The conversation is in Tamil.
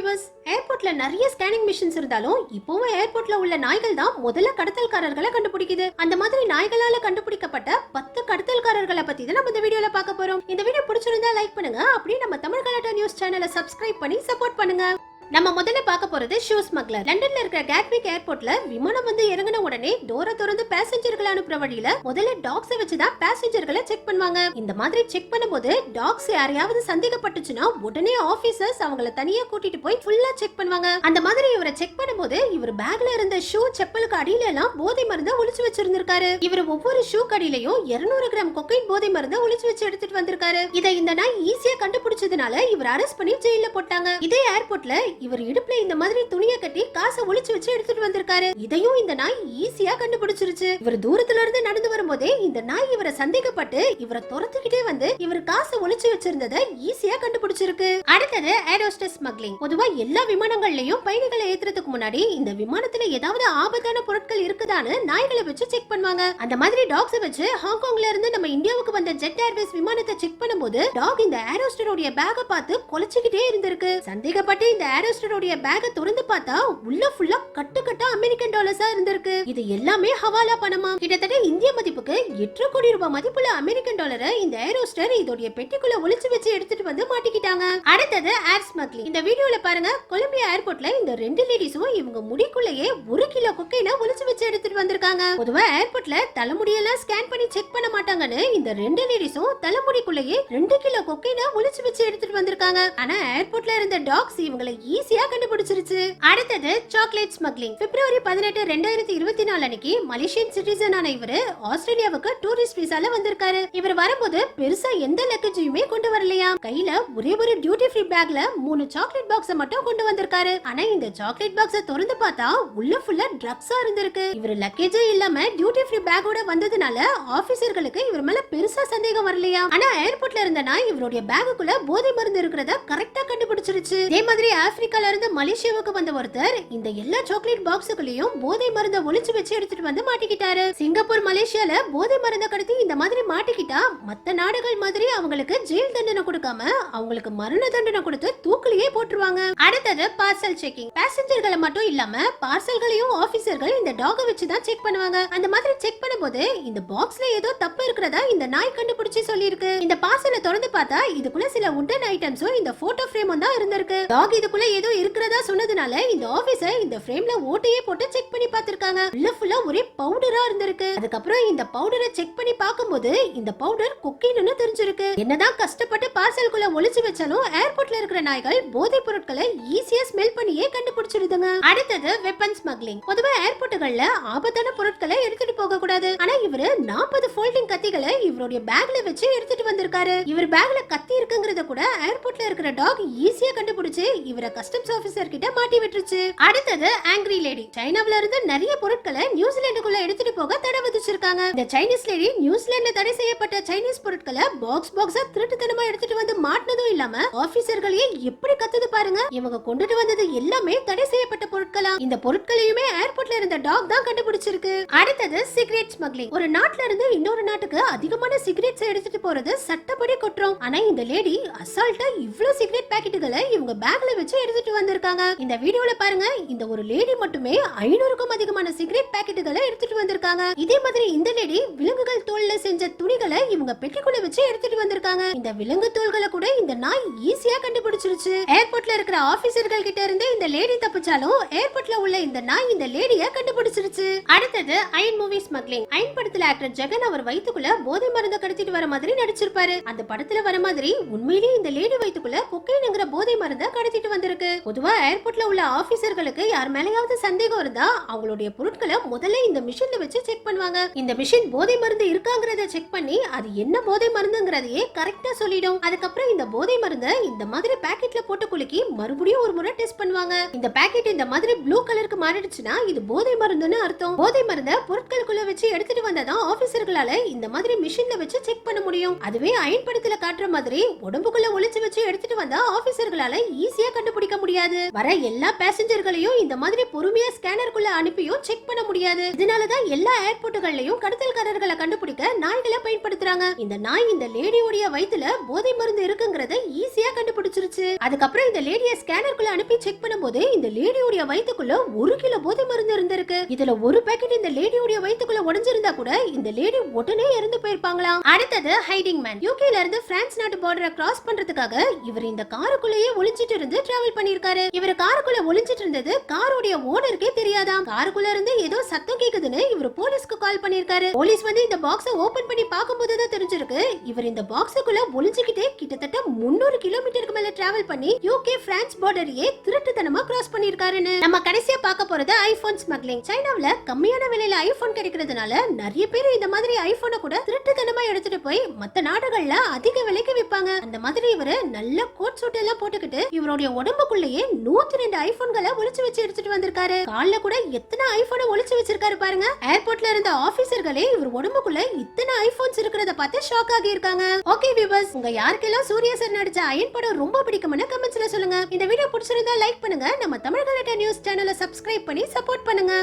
வியூவர்ஸ், ஏர்போர்ட்ல நிறைய ஸ்கேனிங் மிஷின்ஸ் இருந்தாலும் இப்போவும் ஏர்போர்ட்ல உள்ள நாய்கள் தான் முதல்ல கடத்தல்காரர்களை கண்டுபிடிக்குது. அந்த மாதிரி நாய்களால கண்டுபிடிக்கப்பட்ட 10 கடத்தல்காரர்களை பத்தி தான் நம்ம இந்த வீடியோல பார்க்க போறோம். இந்த வீடியோ பிடிச்சிருந்தா லைக் பண்ணுங்க, அப்படியே நம்ம தமிழ் கலாட்டா நியூஸ் சேனலை சப்ஸ்கிரைப் பண்ணி சப்போர்ட் பண்ணுங்க. நம்ம முதல்ல பார்க்க போறது ஷூ ஸ்மக்லர். லண்டன்ல இருக்கிற கேட்விக் ஏர்போர்ட்ல விமானம் வந்து இறங்கின உடனே டோரை திறந்து பேசஞ்சர்களை அனுப்புற வழியில முதல்ல டாக்ஸை வச்சுதான் பேசஞ்சர்களை செக் பண்ணுவாங்க. இந்த மாதிரி செக் பண்ணும்போது டாக்ஸ் யாரையாவது சந்தேகப்பட்டுச்சுன்னா உடனே ஆபீசர்ஸ் அவங்கள தனியா கூட்டிட்டு போய் ஃபுல்லா செக் பண்ணுவாங்க. அந்த மாதிரி இவரை செக் பண்ணும்போது இவர் பேக்ல இருந்த ஷூ செப்பலுக்கு அடியில எல்லாம் போதை மருந்தை ஒளிச்சு வச்சிருந்திருக்காரு. இவர் ஒவ்வொரு ஷூ கடியிலையும் 200 கிராம் கொக்கைன் போதை மருந்தை ஒளிச்சு வச்சு எடுத்துட்டு வந்திருக்காரு. இதை இந்த நாய் ஈஸியா கண்டுபிடிச்சதுனால இவர் அரெஸ்ட் பண்ணி ஜெயில போட்டாங்க. இதே ஏர்போர்ட்ல இவர் இடுப்புல இந்த மாதிரி துணியை கட்டி காசை ஒளிச்சு வச்சு எடுத்துட்டு வந்திருக்காரு. இதையும் இந்த நாய் ஈஸியா கண்டுபிடிச்சிருச்சு. இவர் தூரத்துல இருந்து நடந்து வரும்போதே இந்த நாய் இவரை சந்தேகப்பட்டு இவரை துரத்துக்கிட்டே வந்து இவர் காசை ஒளிச்சு வச்சிருந்ததை ஈஸியா கண்டுபிடிச்சிருக்கு. அடுத்தது ஏர் ஹோஸ்டஸ் ஸ்மக்லிங். பொதுவா எல்லா விமானங்கள்லயும் பயணிகளை ஏத்துறதுக்கு முன்னாடி இந்த விமானத்துல ஏதாவது ஆபத்தான பொருட்கள் இருக்குதான்னு நாய்களை வச்சு செக் பண்ணுவாங்க. அந்த மாதிரி டாக்ஸை வச்சு ஹாங்காங்ல இருந்து நம்ம இந்தியாவுக்கு வந்த ஜெட் ஏர்வேஸ் விமானத்தை செக் பண்ணும்போது டாக் இந்த ஏர் ஹோஸ்டரோட பேக்கை பார்த்து கொலைச்சிக்கிட்டே இருந்திருக்கு. சந்தேகப்பட்டு இந்த ஏர் ஹோஸ்டரோட பேக்கை திறந்து பார்த்தா உள்ள ஃபுல்லா கட்டு கட்டா அமெரிக்கன் டாலர்ஸா இருந்திருக்கு. இது எல்லாமே ஹவாலா பணமா. கிட்டத்தட்ட இந்திய மதிப்புக்கு 8 கோடி ரூபாய் மதிப்புள்ள அமெரிக்கன் டாலரை இந்த ஏர் ஹோஸ்டர் இதோட பெட்டிக்குள்ள ஒளிச்சு வச்சு எடுத்துட்டு வந்து மாட்டிக்கிட்டாங்க. அடுத்தது ஏர் ஸ்மக்லிங். இந்த வீடியோல பாருங்க, கொலம்பியா ஏர்போர்ட்ல இந்த 2 லேடிஸும் இவங்க முடிக்குள்ளேயே 1 கிலோ கொக்கைனை ஒளிச்சு வச்சு எடுத்துட்டு வந்திருக்காங்க. பொதுவா ஏர்போர்ட்ல தலைமுடியெல்லாம் ஸ்கேன் பண்ணி செக் பண்ண மாட்டாங்கன்னு இந்த 2 லேடிஸும் தலைமுடிக்குள்ளேயே 2 கிலோ கொக்கைனை ஒளிச்சு வச்சு எடுத்துட்டு வந்திருக்காங்க. ஆனா ஏர்போர்ட்ல இருந்த டாக்ஸ் இவங்களை ஈஸியா கண்டுபிடிச்சிருச்சு. அடுத்தது சாக்லேட் ஸ்மக்லிங். பிப்ரவரி 18, 2024 அன்னைக்கு மலேசியன் சிட்டிசன் ஆன இவரு ஆஸ்திரேலியாவுக்கு டூரிஸ்ட் விசால வந்திருக்காரு. இவர் வரும்போது பெருசா எந்த லக்கேஜையுமே கொண்டு வரலையா. கையில ஒரே ஒரு டியூட்டி ஃப்ரீ பேக்ல 3 சாக்லேட் பாக்ஸ மட்டும் கொண்டு வந்திருக்காரு. ஆனா இந்த சாக்லேட் பாக்ஸ திறந்து பார்த்தா உள்ள ஃபுல்லா ட்ரக்ஸா இருந்திருக்கு. இவர் லக்கேஜே இல்லாம டியூட்டி ஃப்ரீ பேக்கோட வந்ததுனால ஆபீசர்களுக்கு இவர் மேல பெருசா சந்தேகம் வரலையா. ஆனா ஏர்போர்ட்ல இருந்த நாய் இவருடைய பேக்குக்குள்ள போதை மருந்து இருக்கிறத கரெக்டா கண்டுபிடிச்சிருச்சு. இதே மாதிரி ஆப்பிரிக்கால இருந்து மலேசியாவுக்கு வந்த ஒருத்தர் இந்த எல்லா சாக்லேட் பாக்ஸுகளையும் போதை மருந்தை ஒளிச்சு வச்சு எடுத்துட்டு வந்து மாட்டிக்கிட்டாரு. சிங்கப்பூர் மலேசியால போதை மருந்தை கடத்தி இந்த மாதிரி மாட்டிக்கிட்டா மத்த நாடுகள் மாதிரி அவங்களுக்கு ஜெயில் தண்டனை கொடுக்காம அவங்களுக்கு மரண தண்டனை கொடுத்து தூக்கிலேயே போட்டுருவாங்க. அடுத்தது பார்சல் செக்கிங். பேசஞ்சர்களை மட்டும் இல்லாம பார்சல்களையும் ஆபீசர்கள் இந்த டாக வச்சு தான் செக் பண்ணுவாங்க. அந்த மாதிரி செக் பண்ணும்போது இந்த பாக்ஸ்ல ஏதோ தப்பு இருக்கிறதா இந்த நாய் கண்டுபிடிச்சு சொல்லிருக்கு. இந்த பார்சலை திறந்து பார்த்தா இதுக்குள்ள சில உட்டன் ஐட்டம்ஸும் இந்த போட்டோ ஃப்ரேமும் தான் இருந்திருக்கு. டாக் இதுக்குள்ள ஏதோ இருக்கிறதா சொன்னதுனால இந்த ஆபீசர் இந்த ஃப்ரேம்ல ஓட்டையே போட்டு செக் பண்ணி பார்த்திருக்காங்க. உள்ள ஃபுல்லா ஒரே பவுடரா இருந்திருக்கு. அதுக்கப்புறம் இந்த பவுடரை செக் பண்ணி பார்க்கும்போது இந்த பவுடர் கொக்கைன்னு தெரிஞ்சிருக்கு. என்னதான் கஷ்டப்பட்டு பார்சல்குள்ள ஒளிச்சு வச்சாலும் ஏர்போர்ட்ல இருக்கிற நாய்கள் போதைப் பொருட்களை ஈஸியா ஸ்மெல் பண்ணியே கண்டுபிடிச்சிருதுங்க. அடுத்தது வெப்பன் ஸ்மக்லிங். பொதுவா ஏர்போர்ட்டுகள்ல ஆபத்தான பொருட்களை எடுத்துட்டு போக கூடாது. ஆனா இவரு 40 ஃபோல்டிங் கத்திகளை இவருடைய பேக்ல வச்சு எடுத்துட்டு வந்திருக்காரு. இவர் பேக்ல கத்தி இருக்குங்கறத கூட ஏர்போர்ட்ல இருக்கிற டாக் ஈஸியா கண்டுபிடிச்சு இவரை கஸ்டம்ஸ் ஆபீசர் கிட்ட மாட்டி விட்டுருச்சு. அடுத்தது ஆங்கிரி லேடி. சைனாவுல இருந்து நிறைய பொருட்களை நியூசிலாந்துக்குள்ள எடுத்துட்டு போக தடை விதிச்சிருக்காங்க. இந்த சைனீஸ் லேடி நியூசிலாந்துல தடை செய்யப்பட்ட சைனீஸ் பொருட்களை பாக்ஸா திருட்டுத்தனமா எடுத்துட்டு வந்து மாட்டினதும் இல்லாம ஆபீசர்களையே எப்படி கத்துது பாருங்க. இவங்க கொண்டுட்டு வந்தது எல்லாமே தடை செய்யப்பட்ட பொருட்களா. இந்த பொருட்களையுமே ஏர்போர்ட்ல இருந்த டாக் தான் கண்டுபிடிச்சிருக்கு. அடுத்தது சிகரெட் ஸ்மக்லிங். ஒரு நாட்டுல இருந்து இன்னொரு நாட்டுக்கு அதிகமான சிகரெட்ஸ் எடுத்துட்டு போறது சட்டப்படி குற்றம். ஆனா இந்த லேடி அசால்ட்டா இவ்வளவு சிகரெட் பாக்கெட்டுகளை இவங்க பேக்ல வச்சு எடுத்துட்டு வந்திருக்காங்க. இந்த வீடியோல பாருங்க, இந்த ஒரு லேடி மட்டுமே 500க்கும் அதிகமான சிகரெட் பாக்கெட்டுகளை எடுத்துட்டு வந்திருக்காங்க. இதே மாதிரி இந்த லேடி விலங்குகள் தோல்ல செஞ்ச துணிகளை இவங்க பெட்டிக்குள்ள வச்சு எடுத்துட்டு வந்திருக்காங்க. இந்த விலங்கு தோல்களை கூட இந்த நாய் ஈஸியா கண்டுபிடிச்சிருச்சு. ஏர்போர்ட்ல இருக்கிற ஆபீசர்கள் கிட்ட இருந்து இந்த லேடி தப்பிச்சாலும் ஏர்போர்ட்ல உள்ள இந்த நாய் இந்த லேடிய கண்டுபிடிச்சிருச்சு. அடுத்தது அயன் மூவி ஸ்மக்லிங். அயன் படத்துல ஆக்டர் ஜெகன் அவர் வயித்துக்குள்ள போதை மருந்து கடத்திட்டு வர மாதிரி நடிச்சிருப்பாரு. அந்த படத்துல வர மாதிரி உண்மையிலேயே இந்த லேடி வயித்துக்குள்ள கொக்கைன்ங்கிற போதை மருந்தை கடத்திட்டு வந்திருக்கு. பொதுவா ஏர்போர்ட்ல உள்ள ஆபீசர்களுக்கு யார் மேலயாவது சந்தேகம் இருந்தா அவங்களுடைய பொருட்களை முதல்ல இந்த மிஷின்ல வச்சு செக் பண்ணுவாங்க. இந்த மிஷின் போதை மருந்து இருக்காங்கறத செக் பண்ணி அது என்ன போதை மருந்துங்கறதையே கரெக்டா சொல்லிடும். அதுக்கப்புறம் இந்த போதை மருந்தை இந்த மாதிரி பாக்கெட்ல போட்டு குலுக்கி மறுபடியும் ஒரு முறை டெஸ்ட் பண்ணுவாங்க. இந்த பாக்கெட் இந்த மாதிரி ப்ளூ கலருக்கு மாறிடுச்சுன்னா இது போதை மருந்துன்னு அர்த்தம். போதை மருந்தை பொருட்களுக்குள்ள வச்சு எடுத்துட்டு வந்ததான் ஆபீசர்களால இந்த மாதிரி மிஷின்ல வச்சு செக் பண்ண முடியும். அதுவே அயன் படத்துல காட்டுற மாதிரி உடம்புக்குள்ள ஒளிச்சு வச்சு எடுத்துட்டு வந்தா ஆபீசர்களால ஈஸியா கண்டுபிடிக்க முடியாது. முடியாது. வர எல்லா பேசஞ்சர்களையும் இந்த மாதிரி பொறுமையா ஸ்கேனருக்குள்ள அனுப்பியும் செக் பண்ண முடியாது. இதனாலதான் எல்லா ஏர்போர்ட்டுகள்லயும் கடத்தல்காரர்களை கண்டுபிடிக்க நாய்களை பயன்படுத்துறாங்க. இந்த நாய் இந்த லேடியோடைய வயித்துல போதை மருந்து இருக்குங்கறத ஈஸியா கண்டுபிடிச்சிருச்சு. அதுக்கப்புறம் இந்த லேடிய ஸ்கேனருக்குள்ள அனுப்பி செக் பண்ணும்போது இந்த லேடியோடைய வயித்துக்குள்ள 1 கிலோ போதை மருந்து இருந்திருக்கு. இதுல ஒரு பாக்கெட் இந்த லேடியோடைய வயித்துக்குள்ள உடைஞ்சிருந்தா கூட இந்த லேடி உடனே இறந்து போயிருப்பாங்களாம். அடுத்தது ஹைடிங் மேன். யூகேல இருந்து பிரான்ஸ் நாட்டு பார்டரை கிராஸ் பண்றதுக்காக இவர் இந்த காருக்குள்ளேயே ஒளிஞ்சிட்டு இருந்து டிராவல் பண்ணிருக்காரு. இவர் காருக்குள்ள ஒளிஞ்சிட்டு இருந்தது காரோடைய ஓனருக்கே தெரியாதாம். காருக்குள்ள இருந்து ஏதோ சத்தம் கேக்குதுன்னு இவர் போலீஸ்க்கு கால் பண்ணிருக்காரு. போலீஸ் வந்து இந்த பாக்ஸை ஓபன் பண்ணி பார்க்கும்போது தான் தெரிஞ்சிருக்கு இவர் இந்த பாக்ஸுக்குள்ள ஒளிஞ்சிக்கிட்டே கிட்டத்தட்ட 300 கிலோமீட்டருக்கு மேல டிராவல் பண்ணி யூகே பிரான்ஸ் பார்டரையே திருட்டுத்தனமா கிராஸ் பண்ணிருக்காருன்னு. நம்ம கடைசியா பார்க்க போறது ஐபோன் ஸ்மக்லிங். சைனாவுல கம்மியான விலையில ஐபோன் கிடைக்கிறதுனால நிறைய பேர் இந்த மாதிரி ஐபோனை கூட திருட்டுத்தனமா எடுத்துட்டு போய் மத்த நாடுகள்ல அதிக விலைக்கு விற்பாங்க. அந்த மாதிரி இவரு நல்ல கோட் சூட் எல்லாம் போட்டுக்கிட்டு இவருடைய உடம்புக்குள்ளேயே 102 ஐபோன்களை ஒளிச்சு வச்சு எடுத்துட்டு வந்திருக்காரு. கால்ல கூட எத்தனை ஐபோனை ஒளிச்சு வச்சிருக்காரு பாருங்க. ஏர்போர்ட்ல இருந்த ஆபீசர்களே இவர் உடம்புக்குள்ள இத்தனை ஐபோன்ஸ் இருக்கிறத பார்த்து ஷாக் ஆகி இருக்காங்க. ஓகே வியூவர்ஸ், உங்க யாருக்கெல்லாம் சூர்யா சார் நடிச்ச அயன் படம் ரொம்ப பிடிக்கும்னு கமெண்ட்ஸ்ல சொல்லுங்க. இந்த வீடியோ பிடிச்சிருந்தா லைக் பண்ணுங்க. நம்ம தமிழ் கலெக்டர் நியூஸ் சேனலை சப்ஸ்கிரைப் பண்ணி சப்போர்ட் பண்ணுங்க.